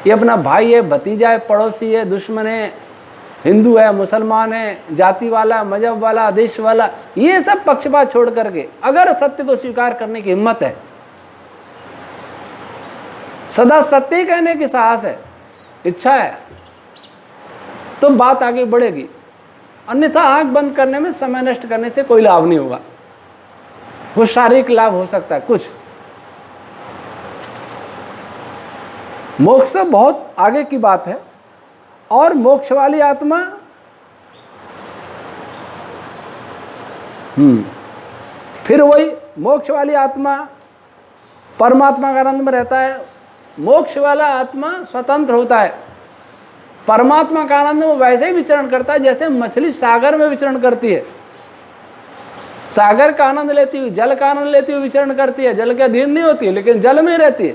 ये अपना भाई है, भतीजा है, पड़ोसी है, दुश्मन है, हिंदू है, मुसलमान है, जाति वाला, मजहब वाला, देश वाला, ये सब पक्षपात छोड़ करके अगर सत्य को स्वीकार करने की हिम्मत है, सदा सत्य ही कहने की साहस है, इच्छा है, तो बात आगे बढ़ेगी। अन्यथा आंख बंद करने में, समय नष्ट करने से कोई लाभ नहीं होगा। कुछ शारीरिक लाभ हो सकता है, कुछ मोक्ष से बहुत आगे की बात है। और मोक्ष वाली आत्मा फिर वही मोक्ष वाली आत्मा परमात्मा का आनंद में रहता है। मोक्ष वाला आत्मा स्वतंत्र होता है, परमात्मा का आनंद में वैसे ही विचरण करता है जैसे मछली सागर में विचरण करती है। सागर का आनंद लेती हुई, जल का आनंद लेती हुई विचरण करती है, जल के अधीन नहीं होती है, लेकिन जल में रहती है।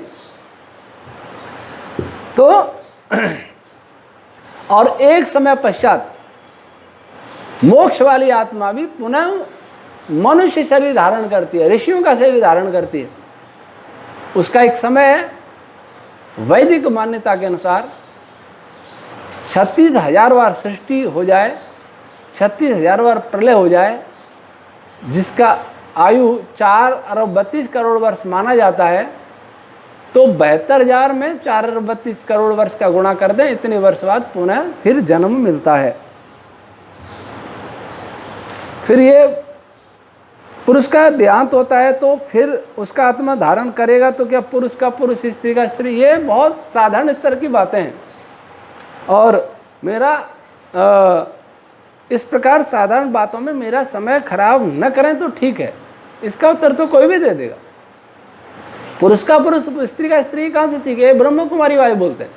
तो और एक समय पश्चात मोक्ष वाली आत्मा भी पुनः मनुष्य शरीर धारण करती है, ऋषियों का शरीर धारण करती है। उसका एक समय है, वैदिक मान्यता के अनुसार 36,000 बार सृष्टि हो जाए, 36,000 बार प्रलय हो जाए, जिसका आयु 4 अरब 32 करोड़ वर्ष माना जाता है। तो 72,000 में 4 अरब 32 करोड़ वर्ष का गुणा कर दें, इतने वर्ष बाद पुनः फिर जन्म मिलता है। फिर ये पुरुष का देहांत होता है, तो फिर उसका आत्मा धारण करेगा, तो क्या पुरुष का पुरुष, स्त्री का स्त्री, ये बहुत साधारण स्तर की बातें हैं। और मेरा इस प्रकार साधारण बातों में मेरा समय खराब न करें तो ठीक है, इसका उत्तर तो कोई भी दे देगा। पुरुष का पुरुष, स्त्री का स्त्री कहाँ से सीखे? ब्रह्म कुमारी वाले बोलते हैं,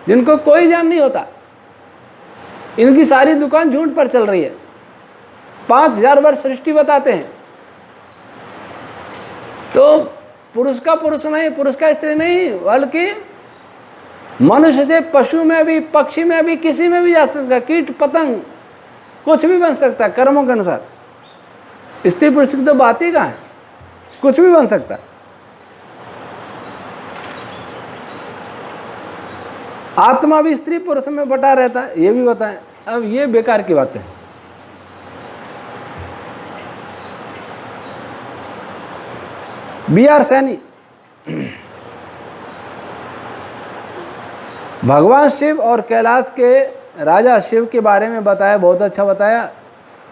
जिनको कोई ज्ञान नहीं होता। इनकी सारी दुकान झूठ पर चल रही है। 5,000 वर्ष सृष्टि बताते हैं, तो पुरुष का पुरुष नहीं, पुरुष का स्त्री नहीं, बल्कि मनुष्य से पशु में भी, पक्षी में भी, किसी में भी जा सकता है, कीट पतंग कुछ भी बन सकता है कर्मों के अनुसार। स्त्री पुरुष की तो बात ही कहाँ है, कुछ भी बन सकता है। आत्मा भी स्त्री पुरुष में बटा रहता है, ये भी बताएं। अब ये बेकार की बात है। B.R. सैनी भगवान शिव और कैलाश के राजा शिव के बारे में बताया, बहुत अच्छा बताया।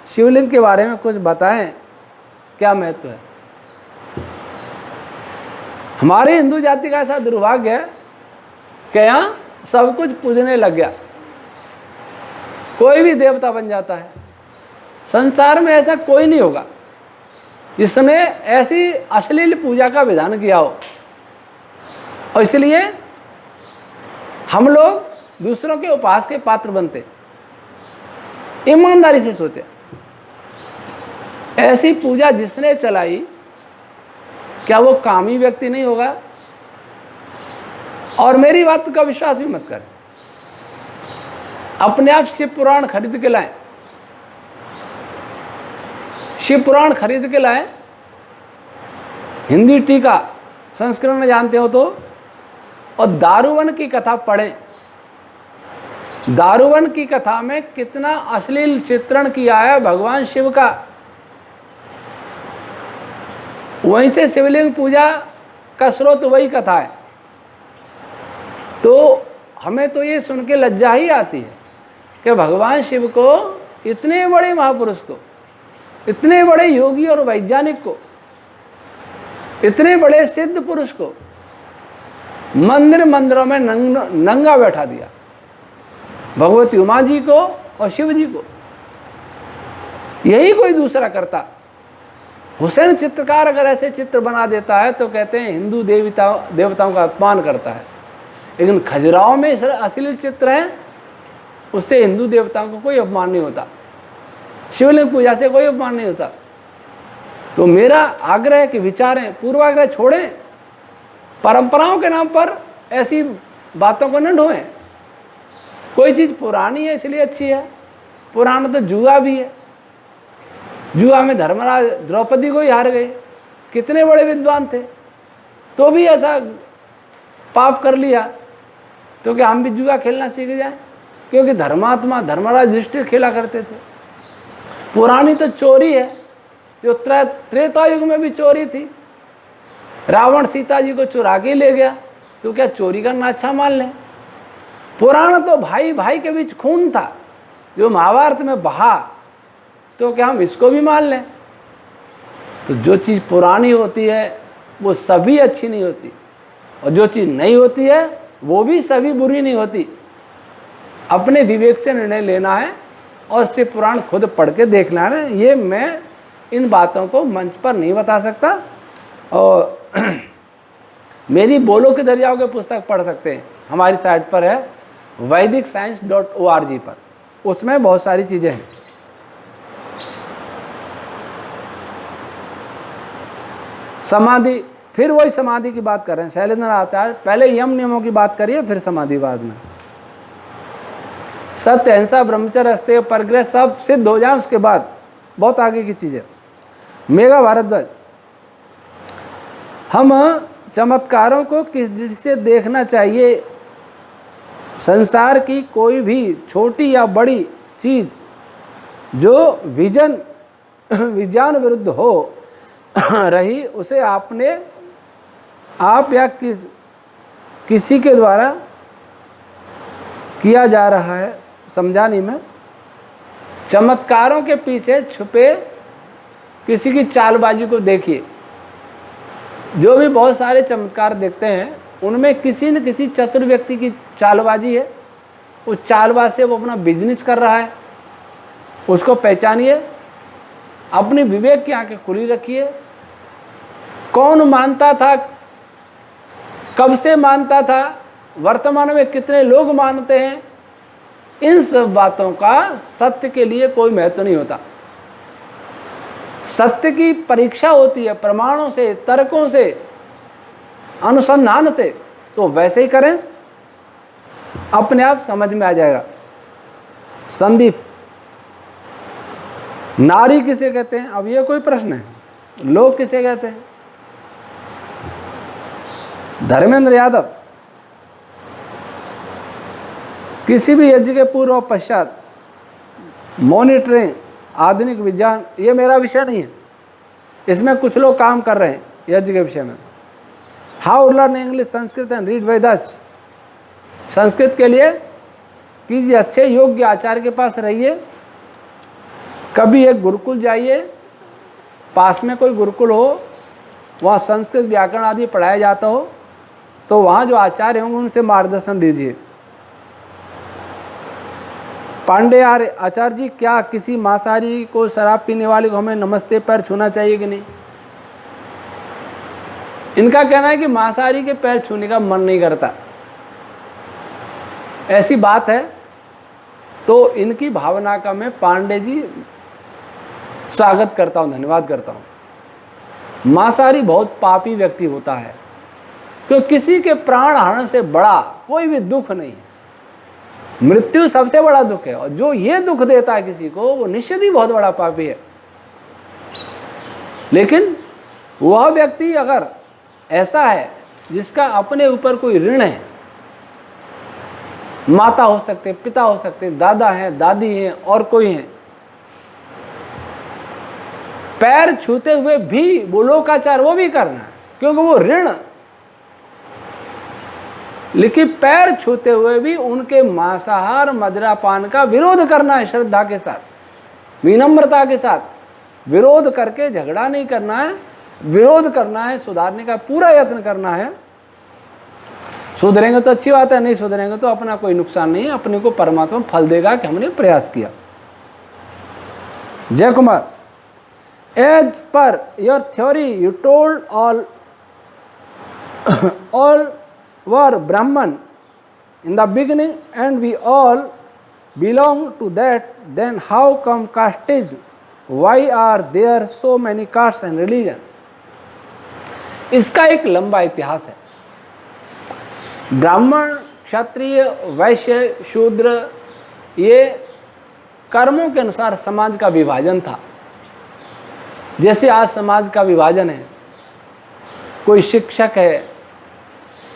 शिवलिंग के बारे में कुछ बताएं, क्या महत्व है। हमारे हिंदू जाति का ऐसा दुर्भाग्य है कि यहाँ सब कुछ पूजने लग गया, कोई भी देवता बन जाता है। संसार में ऐसा कोई नहीं होगा जिसने ऐसी अश्लील पूजा का विधान किया हो। और इसलिए हम लोग दूसरों के उपहास के पात्र बनते। ईमानदारी से सोचे, ऐसी पूजा जिसने चलाई, क्या वो कामी व्यक्ति नहीं होगा? और मेरी बात का विश्वास भी मत कर, अपने आप शिव पुराण खरीद के लाएं, शिव पुराण खरीद के लाएं, हिंदी टीका संस्कृत में जानते हो तो, और दारुवन की कथा पढ़ें। दारुवन की कथा में कितना अश्लील चित्रण किया है भगवान शिव का। वहीं से शिवलिंग पूजा का स्रोत वही कथा है। तो हमें तो ये सुन के लज्जा ही आती है कि भगवान शिव को, इतने बड़े महापुरुष को, इतने बड़े योगी और वैज्ञानिक को, इतने बड़े सिद्ध पुरुष को मंदिरों में नंगा बैठा दिया, भगवती उमा जी को और शिव जी को। यही कोई दूसरा करता। हुसैन चित्रकार अगर ऐसे चित्र बना देता है तो कहते हैं हिंदू देवताओं का अपमान करता है। लेकिन खजुराहो में अश्लील चित्र हैं, उससे हिंदू देवताओं को कोई अपमान नहीं होता, शिवलिंग पूजा से कोई अपमान नहीं होता। तो मेरा आग्रह है कि विचारें, पूर्वाग्रह छोड़ें, परंपराओं के नाम पर ऐसी बातों को न ढोएं। कोई चीज़ पुरानी है इसलिए अच्छी है, पुराना तो जुआ भी है। जुआ में धर्मराज द्रौपदी को ही हार गए, कितने बड़े विद्वान थे, तो भी ऐसा पाप कर लिया। तो क्या हम भी जुआ खेलना सीख जाएं? क्योंकि धर्मात्मा धर्मराज युधिष्ठिर खेला करते थे। पुरानी तो चोरी है, जो त्रेता युग में भी चोरी थी। रावण सीता जी को चुरा के ले गया, तो क्या चोरी करना अच्छा मान लें? पुराना तो भाई भाई के बीच खून था, जो महाभारत में बहा, तो क्या हम इसको भी मान लें? तो जो चीज़ पुरानी होती है वो सभी अच्छी नहीं होती, और जो चीज़ नहीं होती है वो भी सभी बुरी नहीं होती। अपने विवेक से निर्णय लेना है और शिव पुराण खुद पढ़ के देखना है। ये मैं इन बातों को मंच पर नहीं बता सकता। और मेरी बोलो के दरियाओं के पुस्तक पढ़ सकते हैं, हमारी साइट पर है vedicscience.org पर, उसमें बहुत सारी चीज़ें हैं। समाधि, फिर वही समाधि की बात कर रहे हैं शैलेंद्र आचार्य। पहले यम नियमों की बात करिए, फिर समाधि बाद में। सत्य, अहिंसा, ब्रह्मचर्य, अस्तेय, परग्रह सब सिद्ध हो जाए उसके बाद बहुत आगे की चीज़ें। मेघा भारद्वाज, हम चमत्कारों को किस दृष्टि से देखना चाहिए? संसार की कोई भी छोटी या बड़ी चीज़ जो विज्ञान विरुद्ध हो रही, उसे आप या किसी के द्वारा किया जा रहा है, समझा नहीं मैं। चमत्कारों के पीछे छुपे किसी की चालबाजी को देखिए। जो भी बहुत सारे चमत्कार देखते हैं, उनमें किसी न किसी चतुर व्यक्ति की चालबाजी है। उस चालबाज से वो अपना बिजनेस कर रहा है, उसको पहचानिए, अपनी विवेक की आंखें खुली रखिए। कौन मानता था, कब से मानता था, वर्तमान में कितने लोग मानते हैं, इन सब बातों का सत्य के लिए कोई महत्व नहीं होता। सत्य की परीक्षा होती है प्रमाणों से, तर्कों से, अनुसंधान से। तो वैसे ही करें, अपने आप समझ में आ जाएगा। संदीप, नारी किसे कहते हैं? अब ये कोई प्रश्न है। लोग किसे कहते हैं? धर्मेंद्र यादव, किसी भी यज्ञ के पूर्व और पश्चात मॉनिटरिंग, आधुनिक विज्ञान, ये मेरा विषय नहीं है। इसमें कुछ लोग काम कर रहे हैं यज्ञ के विषय में। How learn English, Sanskrit and read Vedas. Sanskrit के लिए कीजिए, अच्छे योग्य आचार्य के पास रहिए, कभी एक गुरुकुल जाइए, पास में कोई गुरुकुल हो, वहाँ संस्कृत व्याकरण आदि पढ़ाया जाता हो, तो वहाँ जो आचार्य होंगे उनसे मार्गदर्शन लीजिए। पांडे आचार्य जी, क्या किसी मांसाहारी को, शराब पीने वाले को हमें नमस्ते पैर छूना चाहिए कि नहीं? इनका कहना है कि मांसाहारी के पैर छूने का मन नहीं करता। ऐसी बात है तो इनकी भावना का मैं पांडे जी स्वागत करता हूँ, धन्यवाद करता हूँ। मांसाहारी बहुत पापी व्यक्ति होता है, क्योंकि किसी के प्राण हरण से बड़ा कोई भी दुख नहीं है। मृत्यु सबसे बड़ा दुख है, और जो ये दुख देता है किसी को, वो निश्चित ही बहुत बड़ा पापी है। लेकिन वह व्यक्ति अगर ऐसा है जिसका अपने ऊपर कोई ऋण है, माता हो सकते, पिता हो सकते, दादा हैं, दादी हैं, और कोई हैं, पैर छूते हुए भी वो लोकाचार वो भी करना है, क्योंकि वो ऋण, लेकिन पैर छूते हुए भी उनके मांसाहार मदिरापान का विरोध करना है, श्रद्धा के साथ, विनम्रता के साथ विरोध करके झगड़ा नहीं करना है, विरोध करना है, सुधारने का पूरा यत्न करना है। सुधरेंगे तो अच्छी बात है, नहीं सुधरेंगे तो अपना कोई नुकसान नहीं है, अपने को परमात्मा फल देगा कि हमने प्रयास किया। Jay Kumar, as per your theory you told all were Brahman in the beginning and we all belong to that, then how come casteism? Why are there so many castes and religion? इसका एक लंबा इतिहास है। ब्राह्मण, क्षत्रिय, वैश्य, शूद्र, ये कर्मों के अनुसार समाज का विभाजन था। जैसे आज समाज का विभाजन है, कोई शिक्षक है,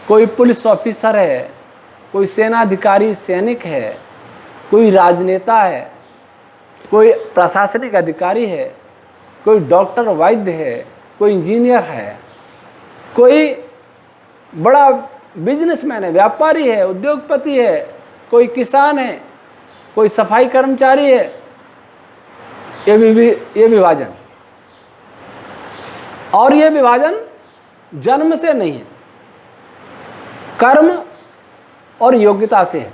कोई पुलिस ऑफिसर है, कोई सेनाधिकारी सैनिक है, कोई राजनेता है, कोई प्रशासनिक अधिकारी है, कोई डॉक्टर वैद्य है, कोई इंजीनियर है, कोई बड़ा बिजनेसमैन है, व्यापारी है, उद्योगपति है, कोई किसान है, कोई सफाई कर्मचारी है। ये विभाजन, और ये विभाजन जन्म से नहीं है, कर्म और योग्यता से है,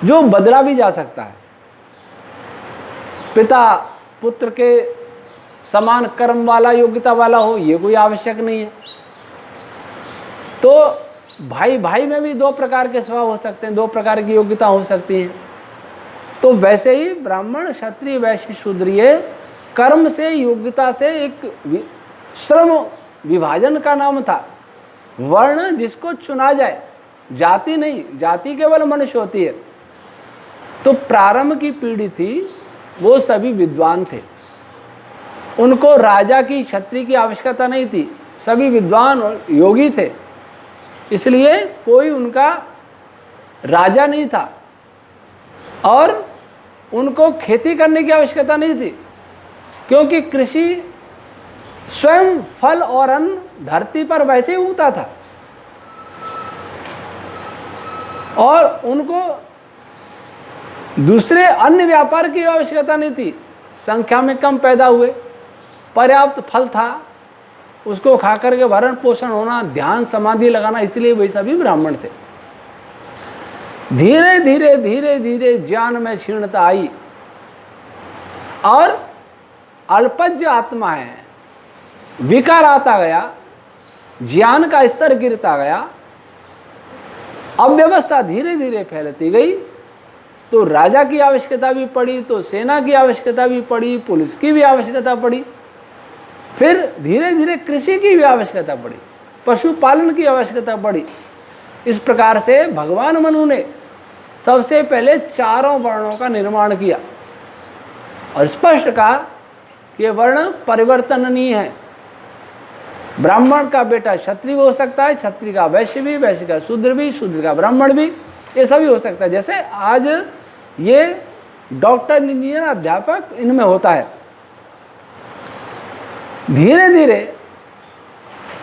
जो बदला भी जा सकता है। पिता पुत्र के समान कर्म वाला, योग्यता वाला हो, ये कोई आवश्यक नहीं है। तो भाई भाई में भी दो प्रकार के स्वभाव हो सकते हैं, दो प्रकार की योग्यता हो सकती हैं। तो वैसे ही ब्राह्मण, क्षत्रिय, वैश्य, शूद्र, ये कर्म से, योग्यता से एक श्रम विभाजन का नाम था। वर्ण जिसको चुना जाए, जाति नहीं, जाति केवल मनुष्य होती है। तो प्रारंभ की पीढ़ी थी, वो सभी विद्वान थे, उनको राजा की, क्षत्रिय की आवश्यकता नहीं थी, सभी विद्वान और योगी थे, इसलिए कोई उनका राजा नहीं था, और उनको खेती करने की आवश्यकता नहीं थी, क्योंकि कृषि स्वयं फल और अन्न धरती पर वैसे ही उगता था, और उनको दूसरे अन्य व्यापार की आवश्यकता नहीं थी। संख्या में कम पैदा हुए, पर्याप्त फल था, उसको खा करके भरण पोषण होना, ध्यान समाधि लगाना, इसलिए वे सभी ब्राह्मण थे। धीरे धीरे धीरे धीरे ज्ञान में क्षीणता आई, और अल्पज्य आत्मा है, विकार आता गया, ज्ञान का स्तर गिरता गया, अव्यवस्था धीरे धीरे फैलती गई। तो राजा की आवश्यकता भी पड़ी, तो सेना की आवश्यकता भी पड़ी, पुलिस की भी आवश्यकता पड़ी, फिर धीरे धीरे कृषि की भी आवश्यकता पड़ी, पशुपालन की आवश्यकता पड़ी। इस प्रकार से भगवान मनु ने सबसे पहले चारों वर्णों का निर्माण किया, और स्पष्ट कहा कि ये वर्ण परिवर्तनीय है। ब्राह्मण का बेटा क्षत्रिय हो सकता है, क्षत्रिय का वैश्य भी, वैश्य का शूद्र भी, शूद्र का ब्राह्मण भी, ये सभी हो सकता है। जैसे आज ये डॉक्टर, इंजीनियर, अध्यापक, इनमें होता है। धीरे धीरे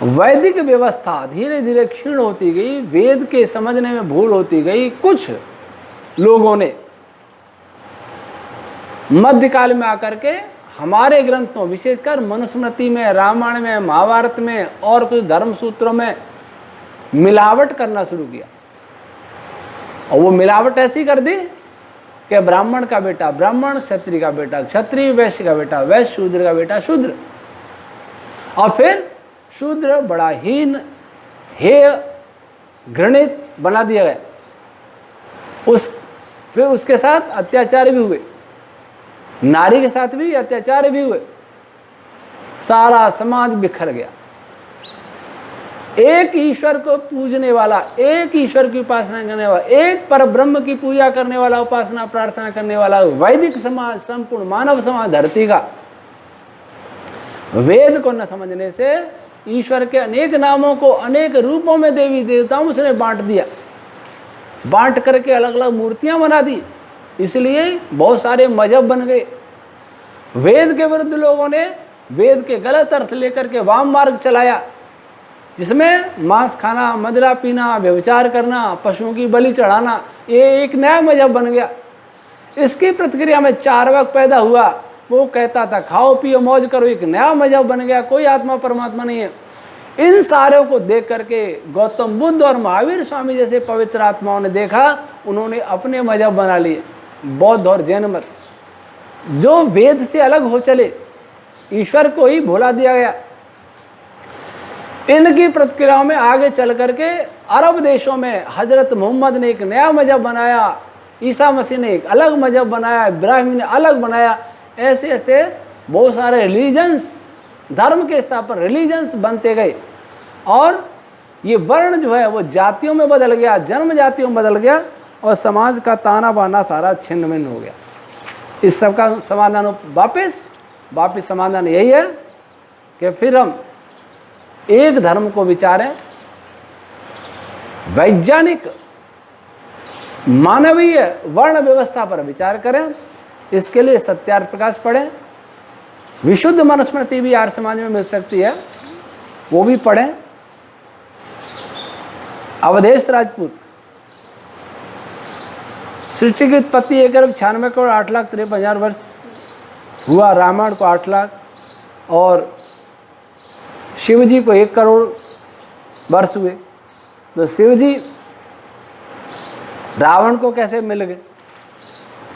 वैदिक व्यवस्था धीरे धीरे क्षीण होती गई, वेद के समझने में भूल होती गई। कुछ लोगों ने मध्यकाल में आकर के हमारे ग्रंथों, विशेषकर मनुस्मृति में, रामायण में, महाभारत में और कुछ धर्म सूत्रों में मिलावट करना शुरू किया, और वो मिलावट ऐसी कर दी कि ब्राह्मण का बेटा ब्राह्मण, क्षत्रिय का बेटा क्षत्रिय, वैश्य का बेटा वैश्य, शूद्र का बेटा शूद्र। और फिर शूद्र बड़ा हीन, हेय, घृणित बना दिया गया। फिर उसके साथ अत्याचार भी हुए, नारी के साथ भी अत्याचार भी हुए, सारा समाज बिखर गया। एक ईश्वर को पूजने वाला, एक ईश्वर की उपासना करने वाला, एक पर ब्रह्म की पूजा करने वाला, उपासना प्रार्थना करने वाला वैदिक समाज, संपूर्ण मानव समाज धरती का, वेद को न समझने से ईश्वर के अनेक नामों को अनेक रूपों में देवी देवताओं से बांट दिया, बांट करके अलग अलग मूर्तियां बना दी। इसलिए बहुत सारे मजहब बन गए। वेद के विरुद्ध लोगों ने वेद के गलत अर्थ लेकर के वाम मार्ग चलाया, जिसमें मांस खाना, मदिरा पीना, व्यभिचार करना, पशुओं की बलि चढ़ाना, ये एक नया मजहब बन गया। इसकी प्रतिक्रिया में चार्वाक पैदा हुआ, वो कहता था खाओ पियो मौज करो, एक नया मजहब बन गया, कोई आत्मा परमात्मा नहीं है। इन सारों को देख करके गौतम बुद्ध और महावीर स्वामी जैसे पवित्र आत्माओं ने देखा, उन्होंने अपने मजहब बना लिए, बौद्ध और जैन मत, जो वेद से अलग हो चले, ईश्वर को ही भुला दिया गया। इनकी प्रतिक्रियाओं में आगे चल करके अरब देशों में हजरत मोहम्मद ने एक नया मजहब बनाया, ईसा मसीह ने एक अलग मजहब बनाया, इब्राहिम ने अलग बनाया। ऐसे ऐसे बहुत सारे रिलीजन्स, धर्म के स्थान पर रिलीजन्स बनते गए, और ये वर्ण जो है वो जातियों में बदल गया, जन्म जातियों में बदल गया, और समाज का ताना बाना सारा छिन्न भिन्न हो गया। इस सब का समाधान वापस समाधान यही है कि फिर हम एक धर्म को विचारें, वैज्ञानिक मानवीय वर्ण व्यवस्था पर विचार करें। इसके लिए सत्यार्थ प्रकाश पढ़ें, विशुद्ध मनुस्मृति भी आर्य समाज में मिल सकती है, वो भी पढ़ें। अवधेश राजपूत, सृष्टि की उत्पत्ति 1,96 करोड़ 8,53,000 वर्ष हुआ, रामायण को 8 लाख, और शिव जी को 1 करोड़ वर्ष हुए। तो शिव जी रावण को कैसे मिल गए,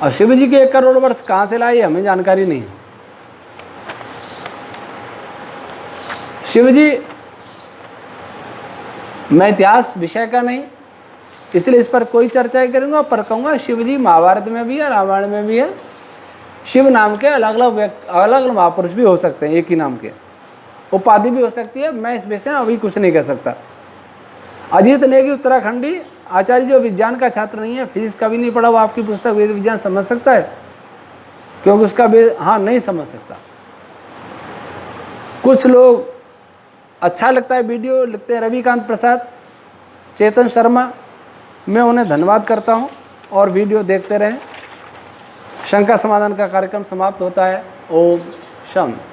और शिव जी के 1 करोड़ वर्ष कहाँ से लाए, हमें जानकारी नहीं। शिव जी, मैं इतिहास विषय का नहीं, इसलिए इस पर कोई चर्चा करूँगा, पर कहूँगा शिव जी महाभारत में भी है, रामायण में भी है। शिव नाम के अलग अलग महापुरुष भी हो सकते हैं, एक ही नाम के, उपाधि भी हो सकती है। मैं इस विषय में अभी कुछ नहीं कह सकता। अजीत नेगी उत्तराखंडी आचार्य जो विज्ञान का छात्र नहीं है, फिजिक्स का भी नहीं पढ़ा, वो आपकी पुस्तक वेद विज्ञान समझ सकता है, क्योंकि उसका नहीं समझ सकता। कुछ लोग अच्छा लगता है वीडियो लिखते हैं, रविकांत प्रसाद, चेतन शर्मा, मैं उन्हें धन्यवाद करता हूं, और वीडियो देखते रहें। शंका समाधान का कार्यक्रम समाप्त होता है। ओम शांति।